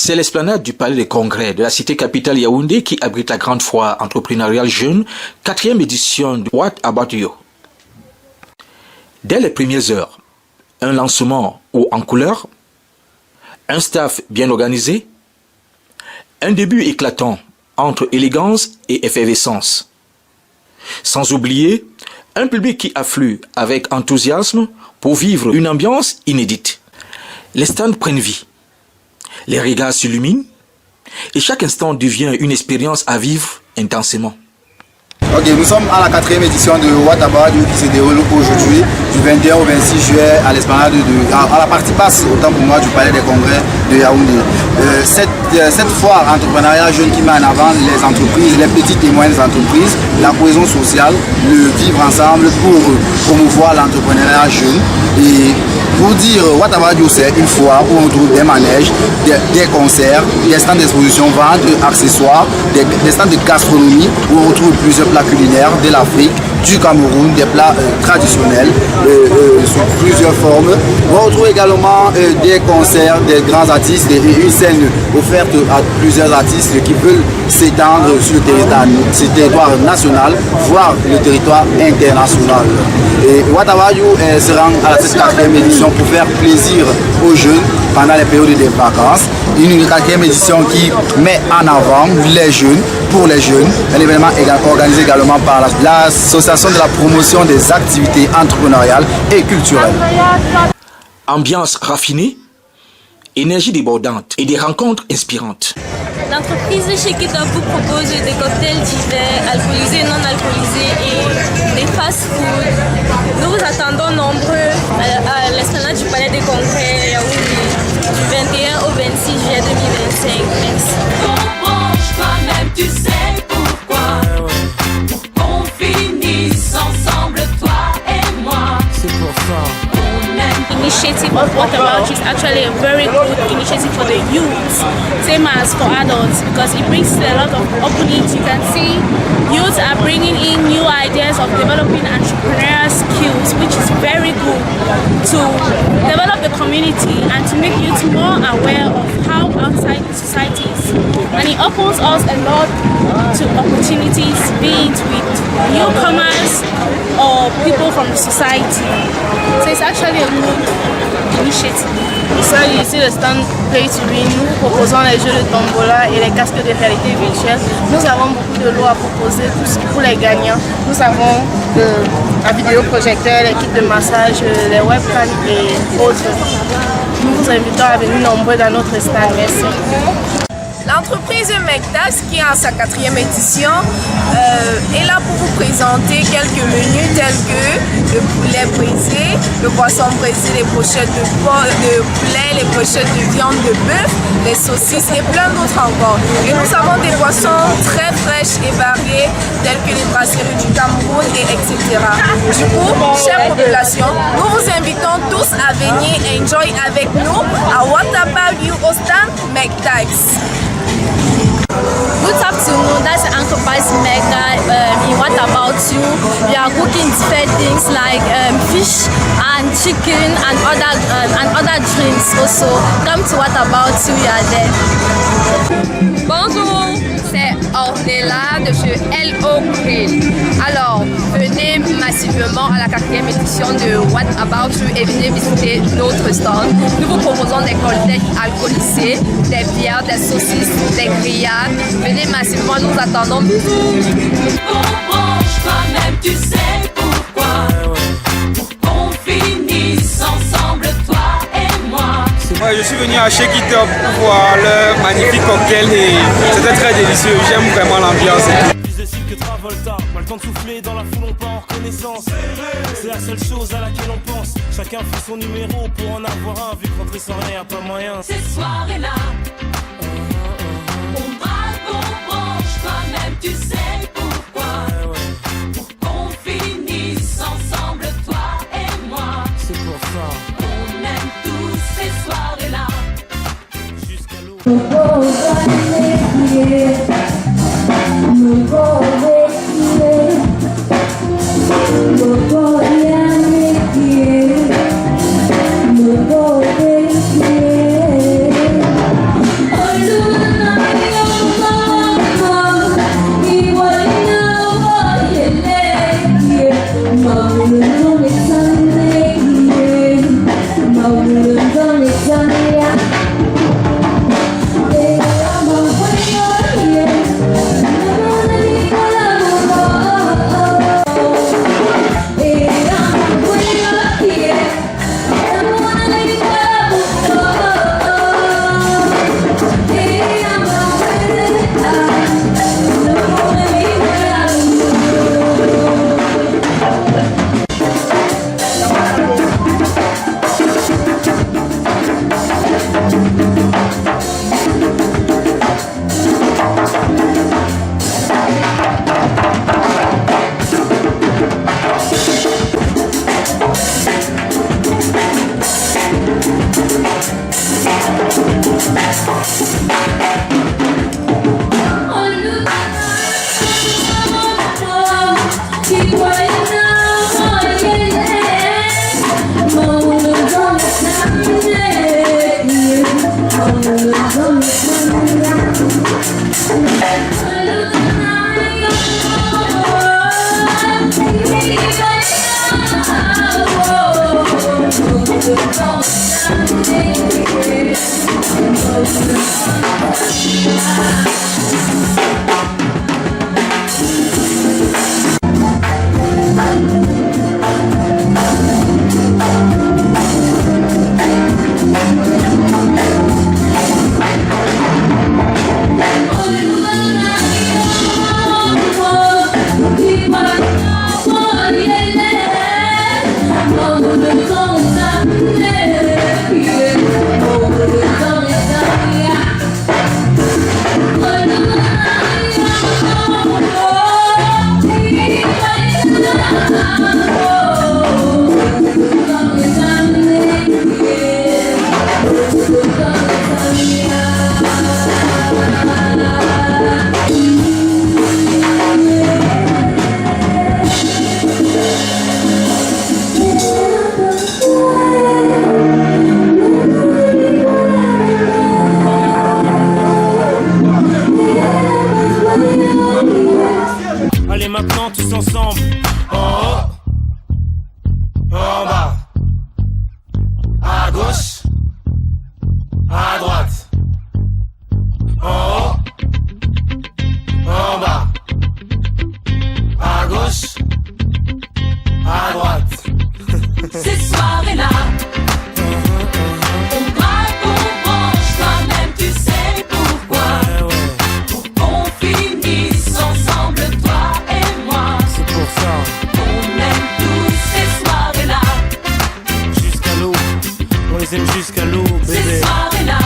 C'est l'esplanade du palais des congrès de la cité capitale Yaoundé qui abrite la grande foire entrepreneuriale jeune, 4e édition de What About You. Dès les premières heures, un lancement haut en couleur, un staff bien organisé, un début éclatant entre élégance et effervescence. Sans oublier un public qui afflue avec enthousiasme pour vivre une ambiance inédite. Les stands prennent vie. Les regards s'illuminent et chaque instant devient une expérience à vivre intensément. Ok, nous sommes à la 4e édition de What About You qui se déroule aujourd'hui du 21 au 26 juillet à l'esplanade à la partie basse, autant pour moi, du palais des congrès de Yaoundé. Cette foire entrepreneuriale jeune qui met en avant les entreprises, les petites et moyennes entreprises, la cohésion sociale, le vivre ensemble pour promouvoir l'entrepreneuriat jeune. Et pour dire What About You, c'est une foire où on trouve des manèges, des concerts, des stands d'exposition, vente, accessoires, des stands de gastronomie où on retrouve plusieurs plats culinaires de l'Afrique, du Cameroun, des plats traditionnels sous plusieurs formes. On retrouve également des concerts, des grands artistes et une scène offerte à plusieurs artistes qui veulent s'étendre sur le territoire national, voire le territoire international. Et What About You se rend à cette 4e édition pour faire plaisir aux jeunes pendant les périodes de vacances. Une 4e édition qui met en avant les jeunes, pour les jeunes. Un événement organisé également par l'association de la promotion des activités entrepreneuriales et culturelles. Ambiance raffinée, énergie débordante et des rencontres inspirantes. L'entreprise Shake It Up vous propose des cocktails divers, alcoolisés et non alcoolisés et des fast-food. Nous vous attendons nombreux à l'esplanade du palais des congrès du 21 au 26 juillet 2025. Merci. Toi-même, tu sais pourquoi. Pour qu'on finisse ensemble, toi et moi. C'est pour ça. Initiative of What About You is actually a very good initiative for the youth, same as for adults, because it brings a lot of opportunities. You can see youth are bringing in new ideas of developing entrepreneurial skills, which is very good to develop the community and to make youth more aware of how outside the society is. And it opens us a lot to opportunities, be it with newcomers or people from the society. So it's actually a good initiative. Nous sommes ici le stand Play to Win. Nous proposons les jeux de tombola et les casques de réalité virtuelle. Nous avons beaucoup de lots à proposer pour les gagnants. Nous avons la vidéoprojecteur, les kits de massage, les webcams et autres. Nous vous invitons à venir nombreux dans notre stand. Merci. L'entreprise Mekdax, qui est en sa 4e édition, est là pour vous présenter quelques menus tels que le poulet braisé, le poisson braisé, les brochettes de poulet, les brochettes de viande de bœuf, les saucisses et plein d'autres encore. Et nous avons des boissons très fraîches et variées telles que les brasseries du Cameroun et etc. Du coup, chère population, nous vous invitons tous à venir enjoy avec nous à What About You au stand Mekdax. Good afternoon, that's Uncle Vice Mega in What About You. We are cooking different things like fish and chicken and other drinks also. Come to What About You, you are there. Bonjour, c'est Ornella de chez LO Grill. Alors, venez massivement à la 4e édition de What About You et venez visiter notre stand. Nous vous proposons des cocktails alcoolisés, des bières, des saucisses, des grillades. Venez massivement, nous attendons. Toi-même, tu sais pourquoi. Pour qu'on finisse ensemble, toi et moi. Ouais, je suis venu à Shake It Up pour voir leur magnifique cocktail et c'était très délicieux. J'aime vraiment l'ambiance. Plus ici que Travolta, pas le temps de souffler dans la foule, on part en reconnaissance. C'est la seule chose à laquelle on pense. Chacun fait son numéro pour en avoir un, vu que rentrer sans rien, pas moyen. Ces soirées-là, on braque, on branche, toi-même tu sais pourquoi. Pour qu'on finisse ensemble, toi et moi. C'est pour ça. On aime tous ces soirées-là. Jusqu'à l'eau. Oh ensemble. En haut, en bas, à gauche, à droite. En haut, en bas, à gauche, à droite. Ces soirées-là, on braque, on branche, toi-même tu sais pourquoi. Pour qu'on finisse ensemble, toi et moi. C'est pour ça, On aime tous ces soirées-là, jusqu'à l'eau, on les aime jusqu'à l'eau, ces bébé. soirées-là.